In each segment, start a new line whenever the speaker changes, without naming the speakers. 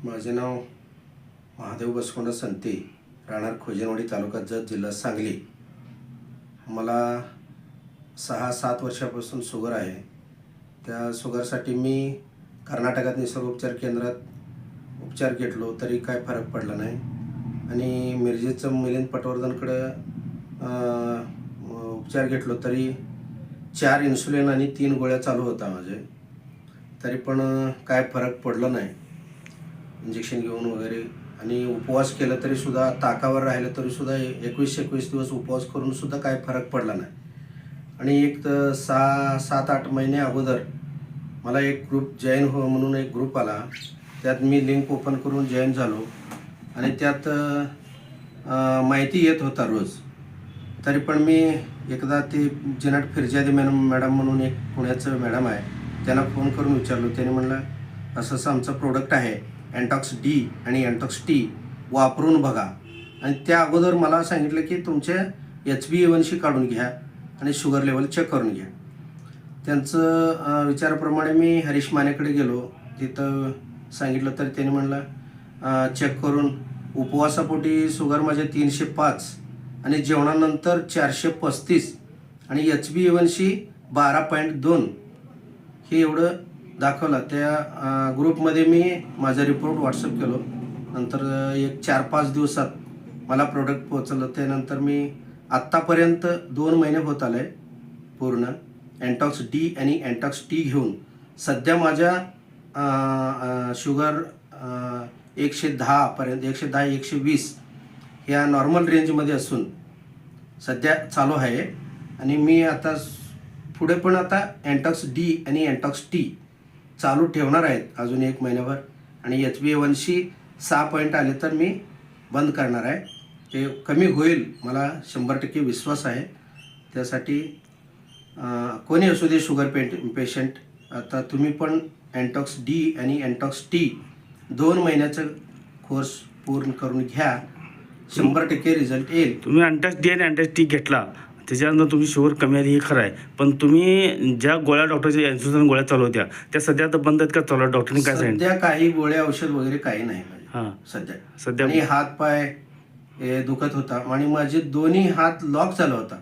माझे नाव महादेव बसवंत संते, राहणार खोजनवाडी, तालुका जत, जिल्हा सांगली. मला 6-7 वर्षापासून शुगर आहे. त्या शुगरसाठी मी कर्नाटकात निसर्ग उपचार केंद्रात उपचार घेतलो तरी काय फरक पडला नाही. आणि मिरजेचं मिलिंद पटवर्धनकडं उपचार घेतलो तरी 4 इन्सुलिन आणि 3 गोळ्या चालू होता माझे, तरी पण काय फरक पडला नाही. इंजेक्शन घेऊन वगैरे आणि उपवास केला तरी सुद्धा, ताकावर राहिलं तरी सुद्धा 21 दिवस उपवास करून सुद्धा काय फरक पडला नाही. आणि एक 6-7-8 महिने अगोदर मला एक ग्रुप जॉईन हो म्हणून एक ग्रुप आला. त्यात मी लिंक ओपन करून जॉईन झालो आणि त्यात माहिती येत होता रोज. तरी पण मी एकदा ते जिनाट फिरजादी मॅडम म्हणून एक पुण्याचं मॅडम आहे, त्यांना फोन करून विचारलो. त्याने म्हणलं असं असं आमचं प्रोडक्ट आहे एंटॉक्स डी आणि एंटॉक्स टी, वापरून बघा. आणि त्या अगोदर मला सांगितलं की तुमचे HbA1c काढून घ्या आणि शुगर लेवल चेक करून घ्या. त्यांचं विचाराप्रमाणे मी हरीश मानेकडे गेलो. तिथं सांगितलं तर त्याने म्हणलं चेक करून उपवासापोटी शुगर माझे 305 आणि जेवणानंतर 435 आणि HbA1c 12.2 हे एवढं दाखवलं. त्या ग्रुपमध्ये मी माझा रिपोर्ट व्हॉट्सअप केलो. नंतर एक 4-5 दिवसात मला प्रोडक्ट पोहोचलं. त्यानंतर मी आत्तापर्यंत 2 महिने होत आले पूर्ण एंटॉक्स डी आणि एंटॉक्स टी घेऊन. सध्या माझ्या शुगर 110 पर्यंत, 110-120 ह्या नॉर्मल रेंजमध्ये असून सध्या चालू आहे. आणि मी आता पुढे पण आता एंटॉक्स डी आणि एंटॉक्स टी चालू ठेवणार आहेत अजून 1 महिन्याभर. आणि HbA1c 6 पॉईंट आले तर मी बंद करणार आहे. ते कमी होईल, मला 100% विश्वास आहे. त्यासाठी कोणी असू दे शुगर पेशंट, आता तुम्ही पण एंटॉक्स डी आणि एंटॉक्स टी 2 महिन्याचं कोर्स पूर्ण करून घ्या, 100% रिझल्ट येईल.
तुम्ही एंटॉक्स डी आणि एंटॉक्स टी घेतला, त्याच्यानंतर तुमची शुगर कमी आली हे खरं आहे. पण तुम्ही ज्या गोळ्या डॉक्टरच्या इन्सुलिन गोळ्या चालू होत्या त्या सध्या आता बंद आहेत का चालू? डॉक्टरने काय सांगितलं?
सध्या काही गोळ्या औषध वगैरे काही नाही सध्या. आणि हात पाय दुखत होता आणि माझे दोन्ही हात लॉक झाला होता.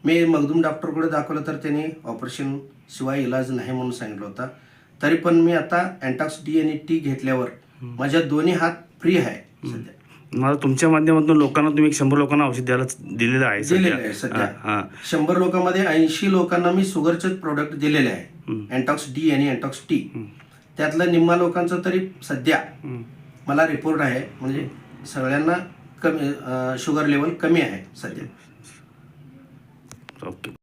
मी मगदूम डॉक्टरकडे दाखवलं तर त्यांनी ऑपरेशन शिवाय इलाज नाही म्हणून सांगितलं होता. तरी पण मी आता एंटॉक्स डी आणि टी घेतल्यावर माझ्या दोन्ही हात फ्री आहे सध्या.
मला तुमच्या माध्यमातून लोकांना तुम्ही 100 लोकांना औषध दिलेलं आहे
सध्या. 100 लोकांमध्ये 80 लोकांना मी शुगरचे प्रोडक्ट दिलेले आहे, एंटॉक्स डी आणि एंटॉक्स टी. त्यातलं निम्मा लोकांचं तरी सध्या मला रिपोर्ट आहे, म्हणजे सगळ्यांना कमी शुगर लेवल कमी आहे सध्या.
ओके.